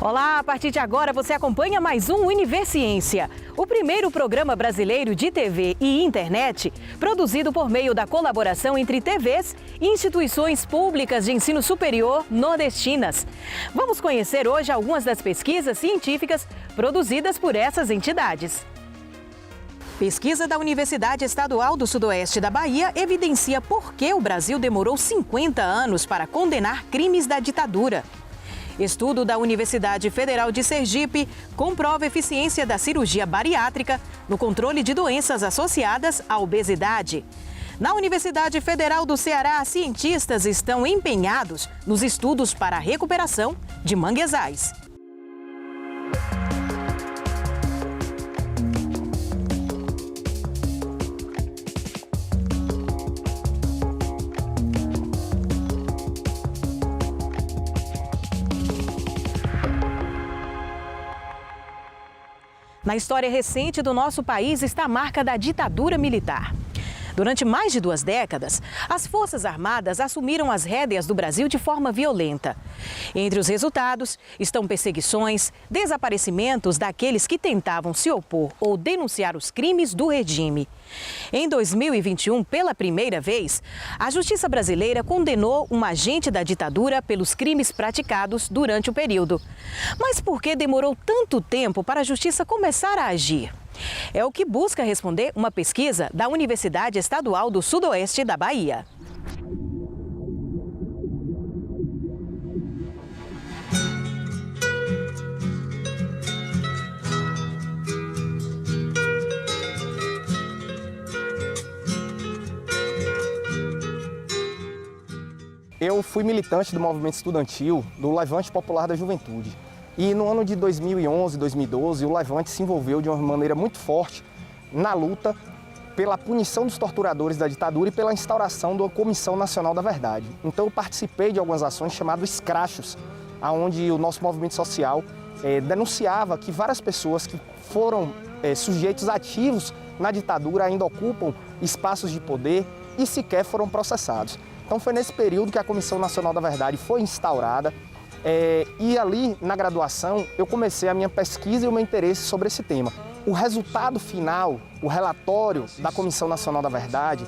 Olá, a partir de agora você acompanha mais um Univerciência, o primeiro programa brasileiro de TV e internet produzido por meio da colaboração entre TVs e instituições públicas de ensino superior nordestinas. Vamos conhecer hoje algumas das pesquisas científicas produzidas por essas entidades. Pesquisa da Universidade Estadual do Sudoeste da Bahia evidencia por que o Brasil demorou 50 anos para condenar crimes da ditadura. Estudo da Universidade Federal de Sergipe comprova a eficiência da cirurgia bariátrica no controle de doenças associadas à obesidade. Na Universidade Federal do Ceará, cientistas estão empenhados nos estudos para a recuperação de manguezais. Na história recente do nosso país está a marca da ditadura militar. Durante mais de 2 décadas, as Forças Armadas assumiram as rédeas do Brasil de forma violenta. Entre os resultados estão perseguições, desaparecimentos daqueles que tentavam se opor ou denunciar os crimes do regime. Em 2021, pela primeira vez, a Justiça brasileira condenou um agente da ditadura pelos crimes praticados durante o período. Mas por que demorou tanto tempo para a Justiça começar a agir? É o que busca responder uma pesquisa da Universidade Estadual do Sudoeste da Bahia. Eu fui militante do movimento estudantil do Levante Popular da Juventude. E no ano de 2011, 2012, o Levante se envolveu de uma maneira muito forte na luta pela punição dos torturadores da ditadura e pela instauração da Comissão Nacional da Verdade. Então eu participei de algumas ações chamadas escrachos, onde o nosso movimento social denunciava que várias pessoas que foram sujeitos ativos na ditadura ainda ocupam espaços de poder e sequer foram processados. Então foi nesse período que a Comissão Nacional da Verdade foi instaurada. E ali, na graduação, eu comecei a minha pesquisa e o meu interesse sobre esse tema. O resultado final, o relatório da Comissão Nacional da Verdade,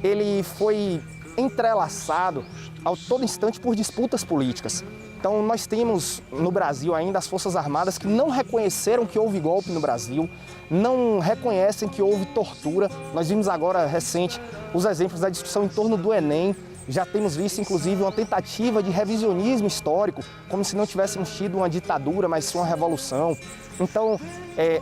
ele foi entrelaçado a todo instante por disputas políticas. Então nós temos no Brasil ainda as Forças Armadas que não reconheceram que houve golpe no Brasil, não reconhecem que houve tortura. Nós vimos agora, recente, os exemplos da discussão em torno do Enem. Já temos visto, inclusive, uma tentativa de revisionismo histórico, como se não tivéssemos tido uma ditadura, mas sim uma revolução. Então,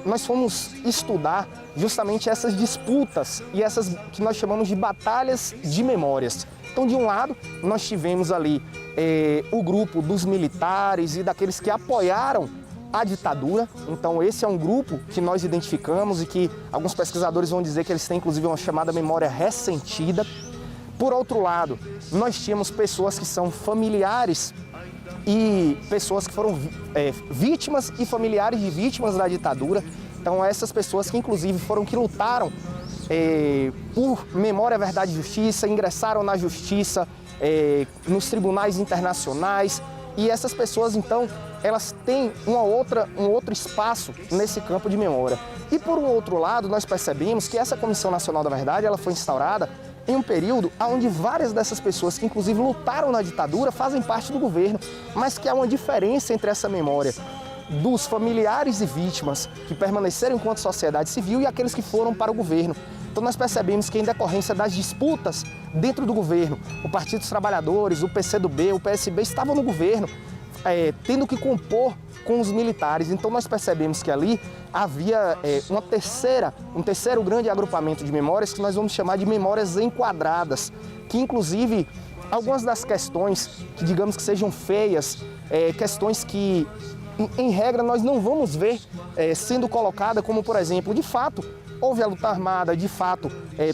nós fomos estudar justamente essas disputas e essas que nós chamamos de batalhas de memórias. Então, de um lado, nós tivemos ali o grupo dos militares e daqueles que apoiaram a ditadura. Então, esse é um grupo que nós identificamos e que alguns pesquisadores vão dizer que eles têm, inclusive, uma chamada memória ressentida. Por outro lado, nós tínhamos pessoas que são familiares e pessoas que foram vítimas e familiares de vítimas da ditadura. Então, essas pessoas que, inclusive, foram que lutaram por memória, verdade e justiça, ingressaram na justiça, nos tribunais internacionais. E essas pessoas, então, elas têm um outro espaço nesse campo de memória. E, por um outro lado, nós percebemos que essa Comissão Nacional da Verdade ela foi instaurada em um período onde várias dessas pessoas que inclusive lutaram na ditadura fazem parte do governo, mas que há uma diferença entre essa memória dos familiares e vítimas que permaneceram enquanto sociedade civil e aqueles que foram para o governo. Então nós percebemos que em decorrência das disputas dentro do governo, o Partido dos Trabalhadores, o PCdoB, o PSB estavam no governo, tendo que compor com os militares. Então nós percebemos que ali havia um terceiro grande agrupamento de memórias que nós vamos chamar de memórias enquadradas, que inclusive algumas das questões que digamos que sejam feias, questões que em regra nós não vamos ver sendo colocada, como por exemplo, de fato houve a luta armada, de fato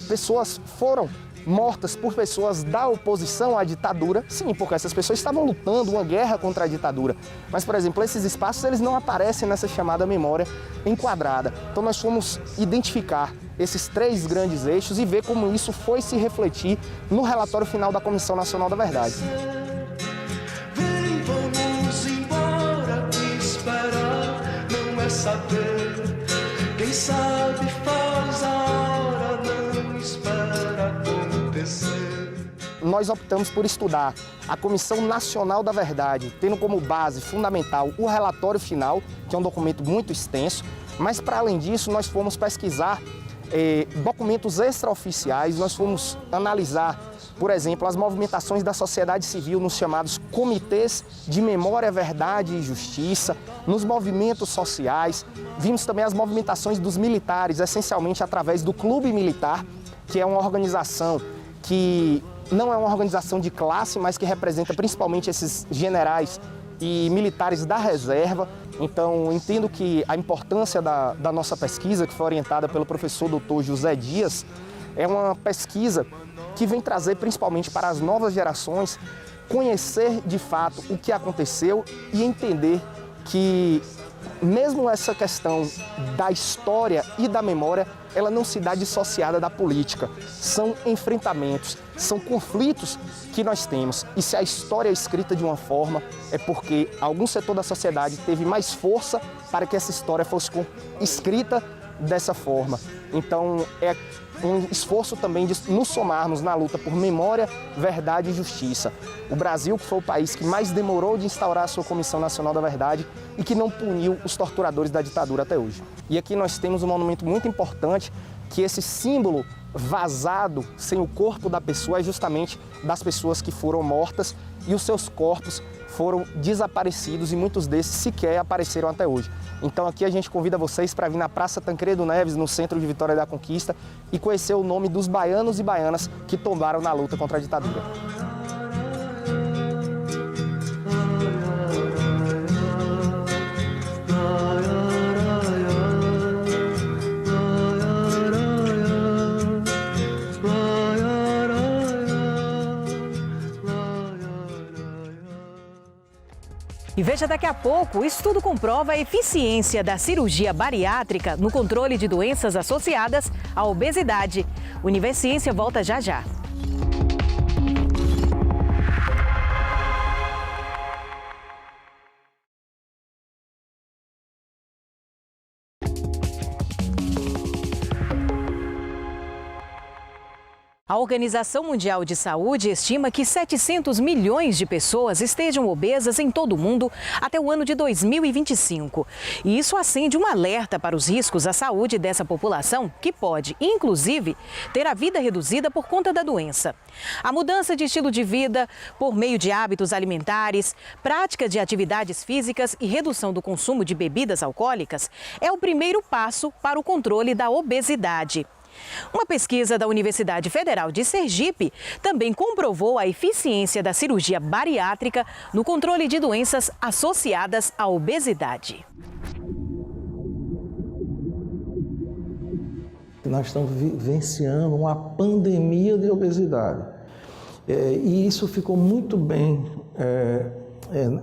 pessoas foram mortas por pessoas da oposição à ditadura, sim, porque essas pessoas estavam lutando uma guerra contra a ditadura. Mas, por exemplo, esses espaços eles não aparecem nessa chamada memória enquadrada. Então nós fomos identificar esses 3 grandes eixos e ver como isso foi se refletir no relatório final da Comissão Nacional da Verdade. Vem, vamos embora, sabe faz a hora, não espera acontecer. Nós optamos por estudar a Comissão Nacional da Verdade, tendo como base fundamental o relatório final, que é um documento muito extenso, mas para além disso nós fomos pesquisar documentos extraoficiais, nós fomos analisar, por exemplo, as movimentações da sociedade civil nos chamados comitês de memória, verdade e justiça, nos movimentos sociais, vimos também as movimentações dos militares, essencialmente através do Clube Militar, que é uma organização que não é uma organização de classe, mas que representa principalmente esses generais e militares da reserva. Então, entendo que a importância da nossa pesquisa, que foi orientada pelo professor Dr. José Dias, é uma pesquisa que vem trazer principalmente para as novas gerações conhecer de fato o que aconteceu e entender que mesmo essa questão da história e da memória, ela não se dá dissociada da política. São enfrentamentos, são conflitos que nós temos. E se a história é escrita de uma forma, é porque algum setor da sociedade teve mais força para que essa história fosse escrita dessa forma. Então, é um esforço também de nos somarmos na luta por memória, verdade e justiça. O Brasil, que foi o país que mais demorou de instaurar a sua Comissão Nacional da Verdade e que não puniu os torturadores da ditadura até hoje. E aqui nós temos um monumento muito importante, que esse símbolo vazado, sem o corpo da pessoa, é justamente das pessoas que foram mortas e os seus corpos foram desaparecidos e muitos desses sequer apareceram até hoje. Então aqui a gente convida vocês para vir na Praça Tancredo Neves, no centro de Vitória da Conquista, e conhecer o nome dos baianos e baianas que tombaram na luta contra a ditadura. E veja daqui a pouco, o estudo comprova a eficiência da cirurgia bariátrica no controle de doenças associadas à obesidade. Univerciência volta já já. A Organização Mundial de Saúde estima que 700 milhões de pessoas estejam obesas em todo o mundo até o ano de 2025. E isso acende um alerta para os riscos à saúde dessa população, que pode, inclusive, ter a vida reduzida por conta da doença. A mudança de estilo de vida por meio de hábitos alimentares, prática de atividades físicas e redução do consumo de bebidas alcoólicas é o primeiro passo para o controle da obesidade. Uma pesquisa da Universidade Federal de Sergipe também comprovou a eficiência da cirurgia bariátrica no controle de doenças associadas à obesidade. Nós estamos vivenciando uma pandemia de obesidade. E isso ficou muito bem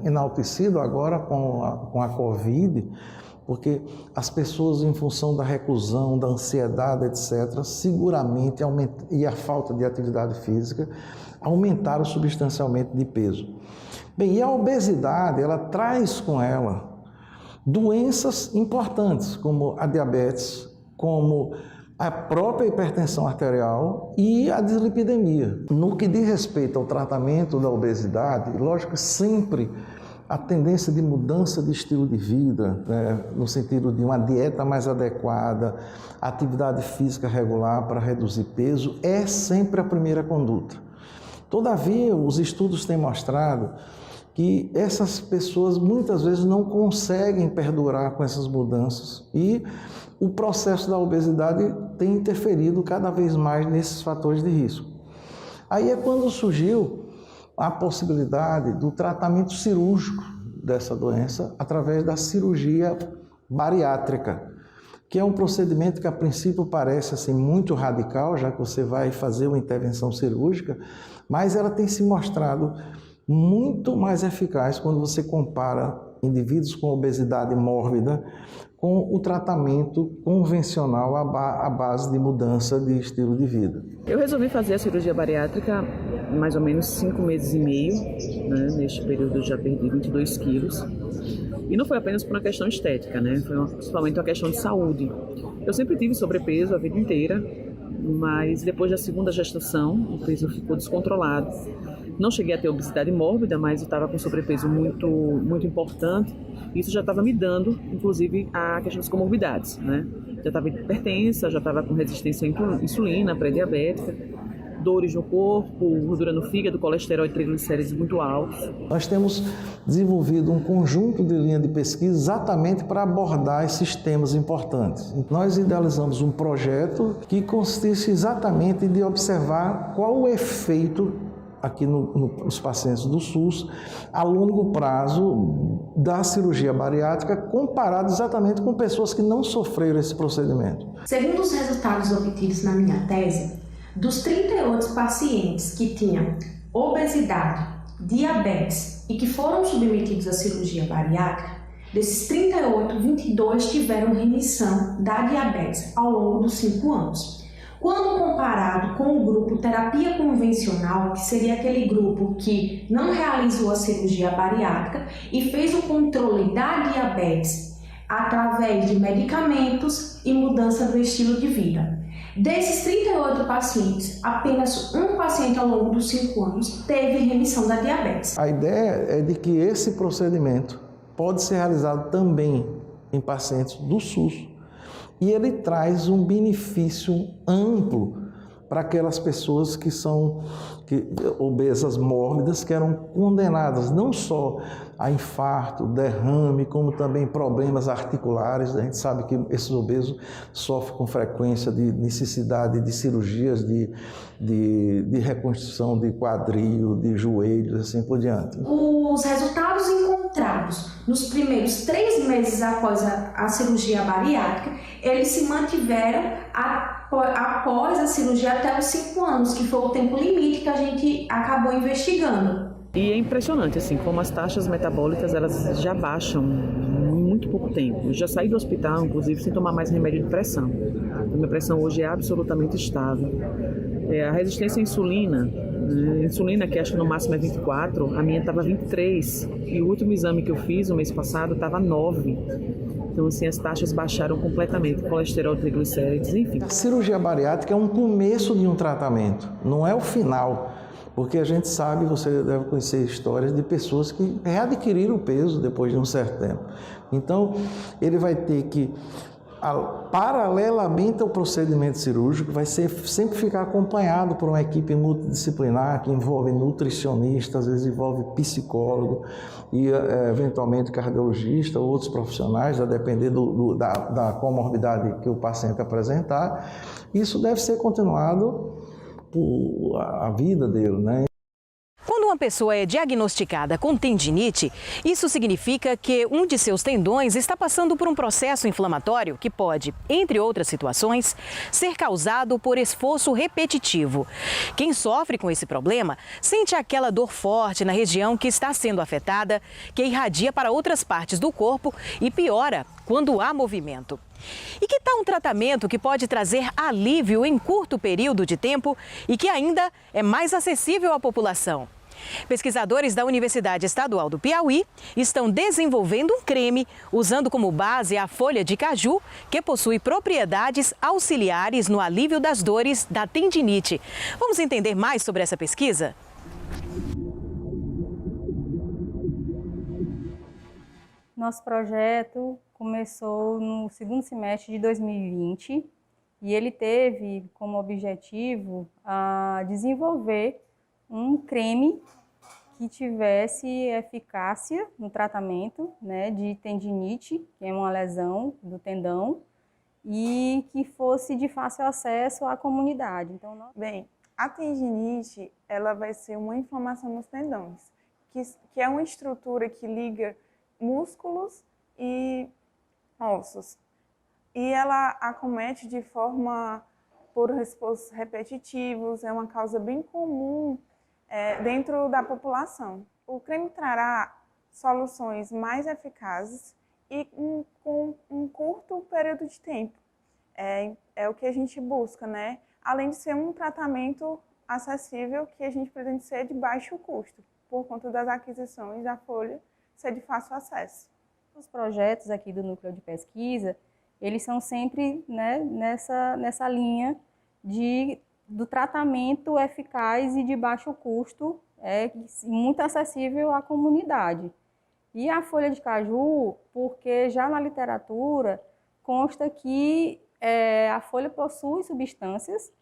enaltecido agora com a Covid, porque as pessoas, em função da reclusão, da ansiedade, etc., seguramente, e a falta de atividade física, aumentaram substancialmente de peso. Bem, e a obesidade, ela traz com ela doenças importantes, como a diabetes, como a própria hipertensão arterial e a dislipidemia. No que diz respeito ao tratamento da obesidade, lógico, sempre a tendência de mudança de estilo de vida, né, no sentido de uma dieta mais adequada, atividade física regular para reduzir peso, é sempre a primeira conduta. Todavia, os estudos têm mostrado que essas pessoas muitas vezes não conseguem perdurar com essas mudanças e o processo da obesidade tem interferido cada vez mais nesses fatores de risco. Aí é quando surgiu a possibilidade do tratamento cirúrgico dessa doença através da cirurgia bariátrica, que é um procedimento que a princípio parece assim muito radical, já que você vai fazer uma intervenção cirúrgica, mas ela tem se mostrado muito mais eficaz quando você compara indivíduos com obesidade mórbida com o tratamento convencional à base de mudança de estilo de vida. Eu resolvi fazer a cirurgia bariátrica mais ou menos 5 meses e meio, né? Neste período eu já perdi 22 quilos. E não foi apenas por uma questão estética, né? Foi principalmente uma questão de saúde. Eu sempre tive sobrepeso a vida inteira, mas depois da segunda gestação o peso ficou descontrolado. Não cheguei a ter obesidade mórbida, mas eu estava com sobrepeso muito importante. Isso já estava me dando, inclusive, a questão das comorbidades, né? Já estava hipertensa, já estava com resistência à insulina, pré-diabética, dores no corpo, gordura no fígado, colesterol e triglicérides muito altos. Nós temos desenvolvido um conjunto de linha de pesquisa exatamente para abordar esses temas importantes. Nós idealizamos um projeto que consiste exatamente de observar qual o efeito aqui nos pacientes do SUS, a longo prazo da cirurgia bariátrica, comparado exatamente com pessoas que não sofreram esse procedimento. Segundo os resultados obtidos na minha tese, dos 38 pacientes que tinham obesidade, diabetes e que foram submetidos à cirurgia bariátrica, desses 38, 22 tiveram remissão da diabetes ao longo dos 5 anos. Quando comparado com o grupo terapia convencional, que seria aquele grupo que não realizou a cirurgia bariátrica e fez o controle da diabetes através de medicamentos e mudança do estilo de vida. Desses 38 pacientes, apenas um paciente ao longo dos 5 anos teve remissão da diabetes. A ideia é de que esse procedimento pode ser realizado também em pacientes do SUS. E ele traz um benefício amplo para aquelas pessoas que são obesas mórbidas, que eram condenadas não só a infarto, derrame, como também problemas articulares. A gente sabe que esses obesos sofrem com frequência de necessidade de cirurgias de reconstrução de quadril, de joelhos, assim por diante. Os resultados encontrados nos primeiros 3 meses após a cirurgia bariátrica, eles se mantiveram após a cirurgia até os 5 anos, que foi o tempo limite que a gente acabou investigando. E é impressionante, assim, como as taxas metabólicas, elas já baixam em muito pouco tempo. Eu já saí do hospital, inclusive, sem tomar mais remédio de pressão. A minha pressão hoje é absolutamente estável. A resistência à insulina, insulina que acho que no máximo é 24, a minha estava 23. E o último exame que eu fiz, o mês passado, estava 9. Então, assim, as taxas baixaram completamente, colesterol, triglicérides, enfim. A cirurgia bariátrica é um começo de um tratamento, não é o final. Porque a gente sabe, você deve conhecer histórias de pessoas que readquiriram o peso depois de um certo tempo. Então, ele vai ter que, paralelamente ao procedimento cirúrgico, vai sempre ficar acompanhado por uma equipe multidisciplinar que envolve nutricionista, às vezes envolve psicólogo e eventualmente cardiologista ou outros profissionais, a depender da comorbidade que o paciente apresentar. Isso deve ser continuado a vida dele, né? Quando uma pessoa é diagnosticada com tendinite, isso significa que um de seus tendões está passando por um processo inflamatório que pode, entre outras situações, ser causado por esforço repetitivo. Quem sofre com esse problema sente aquela dor forte na região que está sendo afetada, que irradia para outras partes do corpo e piora quando há movimento. E que tal um tratamento que pode trazer alívio em curto período de tempo e que ainda é mais acessível à população? Pesquisadores da Universidade Estadual do Piauí estão desenvolvendo um creme usando como base a folha de caju, que possui propriedades auxiliares no alívio das dores da tendinite. Vamos entender mais sobre essa pesquisa? Nosso projeto começou no segundo semestre de 2020 e ele teve como objetivo desenvolver um creme que tivesse eficácia no tratamento, né, de tendinite, que é uma lesão do tendão, e que fosse de fácil acesso à comunidade. Então, Bem, a tendinite ela vai ser uma inflamação nos tendões, que é uma estrutura que liga músculos e ossos. E ela acomete de forma por esforços repetitivos, é uma causa bem comum dentro da população. O creme trará soluções mais eficazes e com um curto período de tempo. É o que a gente busca, né? Além de ser um tratamento acessível, que a gente pretende ser de baixo custo, por conta das aquisições da folha ser de fácil acesso. Os projetos aqui do Núcleo de Pesquisa, eles são sempre, né, nessa linha do tratamento eficaz e de baixo custo, muito acessível à comunidade. E a folha de caju, porque já na literatura consta que a folha possui substâncias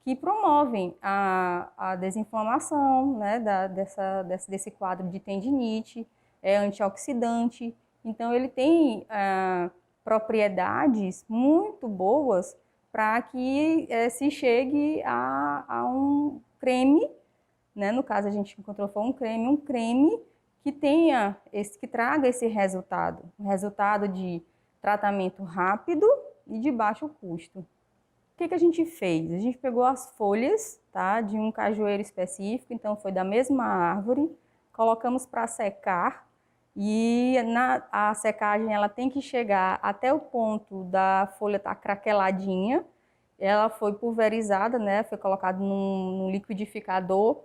que promovem a desinflamação, né, desse quadro de tendinite, é antioxidante. Então, ele tem propriedades muito boas para que se chegue a um creme, né? No caso, a gente encontrou foi um creme que traga esse resultado, um resultado de tratamento rápido e de baixo custo. O que a gente fez? A gente pegou as folhas, tá, de um cajueiro específico, então foi da mesma árvore, colocamos para secar, e a secagem ela tem que chegar até o ponto da folha estar craqueladinha. Ela foi pulverizada, né, foi colocado num liquidificador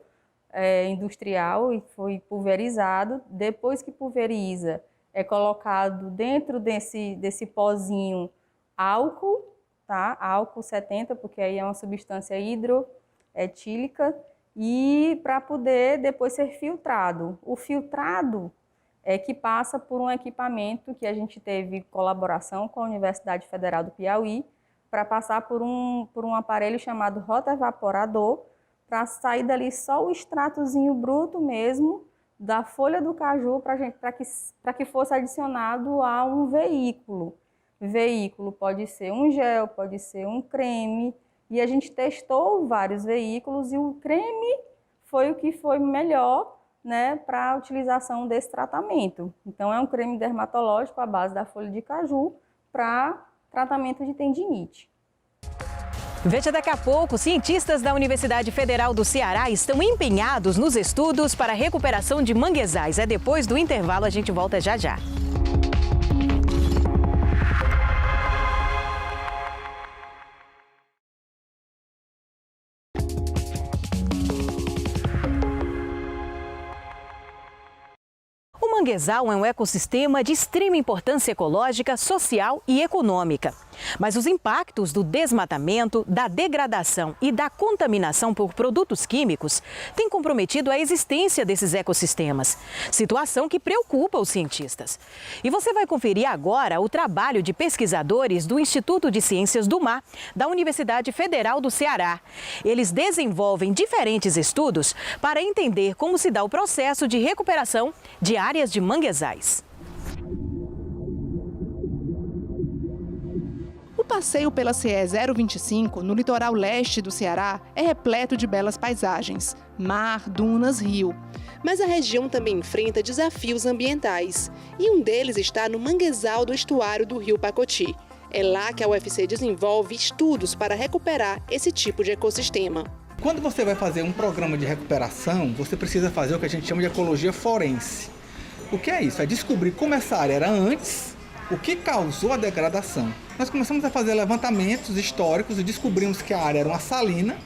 industrial e foi pulverizado. Depois que pulveriza, é colocado dentro desse pozinho álcool, tá? Álcool 70, porque aí é uma substância hidroetílica, e para poder depois ser filtrado. O filtrado que passa por um equipamento que a gente teve colaboração com a Universidade Federal do Piauí, para passar por um aparelho chamado rotaevaporador, para sair dali só o extratozinho bruto mesmo da folha do caju, para que fosse adicionado a um veículo. Veículo pode ser um gel, pode ser um creme, e a gente testou vários veículos e o creme foi o que foi melhor, né, para a utilização desse tratamento. Então, é um creme dermatológico à base da folha de caju para tratamento de tendinite. Veja daqui a pouco, cientistas da Universidade Federal do Ceará estão empenhados nos estudos para a recuperação de manguezais. Depois do intervalo, a gente volta já já. O manguezal é um ecossistema de extrema importância ecológica, social e econômica. Mas os impactos do desmatamento, da degradação e da contaminação por produtos químicos têm comprometido a existência desses ecossistemas, situação que preocupa os cientistas. E você vai conferir agora o trabalho de pesquisadores do Instituto de Ciências do Mar, da Universidade Federal do Ceará. Eles desenvolvem diferentes estudos para entender como se dá o processo de recuperação de áreas de manguezais. O passeio pela CE 025, no litoral leste do Ceará, é repleto de belas paisagens, mar, dunas, rio. Mas a região também enfrenta desafios ambientais, e um deles está no manguezal do estuário do rio Pacoti. É lá que a UFC desenvolve estudos para recuperar esse tipo de ecossistema. Quando você vai fazer um programa de recuperação, você precisa fazer o que a gente chama de ecologia forense. O que é isso? É descobrir como essa área era antes, o que causou a degradação. Nós começamos a fazer levantamentos históricos e descobrimos que a área era uma salina,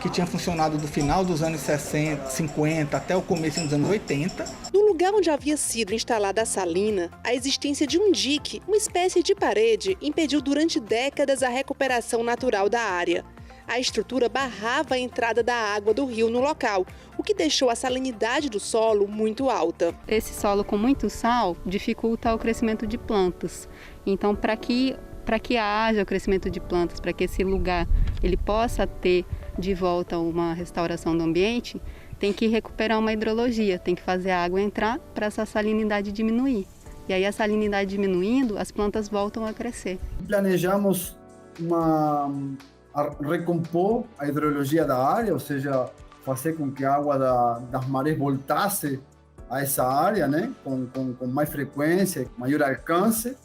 que tinha funcionado do final dos anos 60, 50 até o começo dos anos 80. No lugar onde havia sido instalada a salina, a existência de um dique, uma espécie de parede, impediu durante décadas a recuperação natural da área. A estrutura barrava a entrada da água do rio no local, o que deixou a salinidade do solo muito alta. Esse solo com muito sal dificulta o crescimento de plantas. Então, para que haja o crescimento de plantas, para que esse lugar ele possa ter de volta uma restauração do ambiente, tem que recuperar uma hidrologia, tem que fazer a água entrar para essa salinidade diminuir. E aí a salinidade diminuindo, as plantas voltam a crescer. Planejamos recompor a hidrologia da área, ou seja, fazer com que a água das marés voltasse a essa área, né, com mais frequência, maior alcance.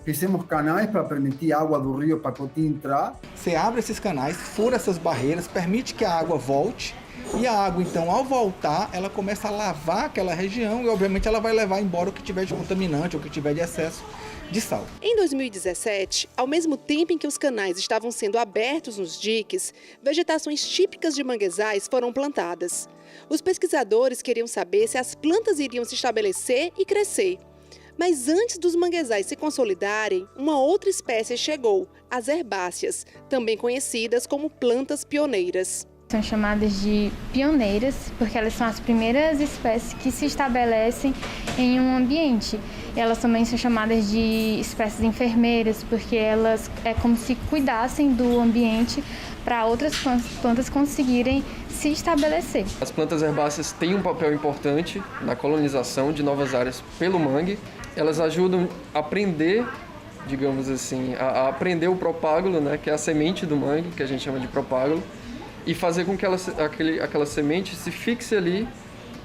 Fizemos canais para permitir a água do rio Pacoti entrar. Você abre esses canais, fura essas barreiras, permite que a água volte E a água, então, ao voltar, ela começa a lavar aquela região e, obviamente, ela vai levar embora o que tiver de contaminante ou o que tiver de excesso de sal. Em 2017, ao mesmo tempo em que os canais estavam sendo abertos nos diques, vegetações típicas de manguezais foram plantadas. Os pesquisadores queriam saber se as plantas iriam se estabelecer e crescer. Mas antes dos manguezais se consolidarem, uma outra espécie chegou, as herbáceas, também conhecidas como plantas pioneiras. São chamadas de pioneiras porque elas são as primeiras espécies que se estabelecem em um ambiente. Elas também são chamadas de espécies enfermeiras porque elas é como se cuidassem do ambiente para outras plantas conseguirem se estabelecer. As plantas herbáceas têm um papel importante na colonização de novas áreas pelo mangue. Elas ajudam a aprender, digamos assim, a aprender o propágulo, né, que é a semente do mangue, que a gente chama de propágulo, e fazer com que aquela semente se fixe ali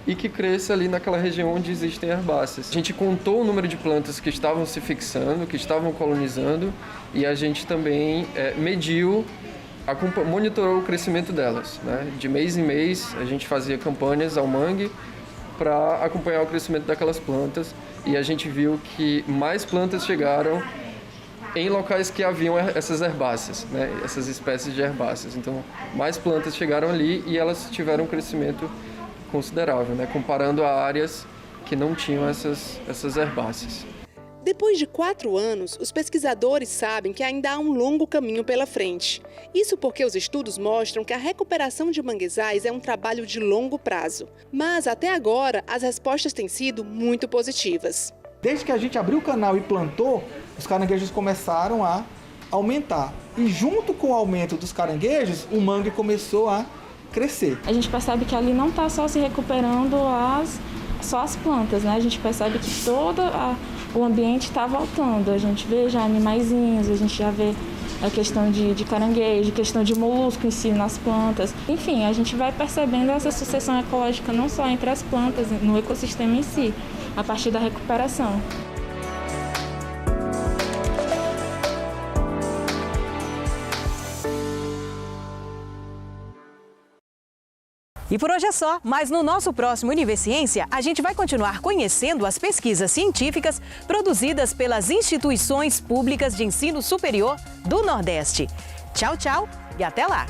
e que cresça ali naquela região onde existem herbáceas. A gente contou o número de plantas que estavam se fixando, que estavam colonizando, e a gente também mediu, monitorou o crescimento delas, né? De mês em mês a gente fazia campanhas ao mangue para acompanhar o crescimento daquelas plantas, e a gente viu que mais plantas chegaram em locais que haviam essas herbáceas, né? Essas espécies de herbáceas. Então, mais plantas chegaram ali e elas tiveram um crescimento considerável, né? Comparando a áreas que não tinham essas herbáceas. Depois de 4 anos, os pesquisadores sabem que ainda há um longo caminho pela frente. Isso porque os estudos mostram que a recuperação de manguezais é um trabalho de longo prazo. Mas, até agora, as respostas têm sido muito positivas. Desde que a gente abriu o canal e plantou, os caranguejos começaram a aumentar. E junto com o aumento dos caranguejos, o mangue começou a crescer. A gente percebe que ali não está só se recuperando só as plantas, né? A gente percebe que todo o ambiente está voltando. A gente vê já animaizinhos, a gente já vê a questão de caranguejo, questão de molusco em si nas plantas. Enfim, a gente vai percebendo essa sucessão ecológica não só entre as plantas, no ecossistema em si, a partir da recuperação. E por hoje é só, mas no nosso próximo Univerciência, a gente vai continuar conhecendo as pesquisas científicas produzidas pelas instituições públicas de ensino superior do Nordeste. Tchau, tchau e até lá!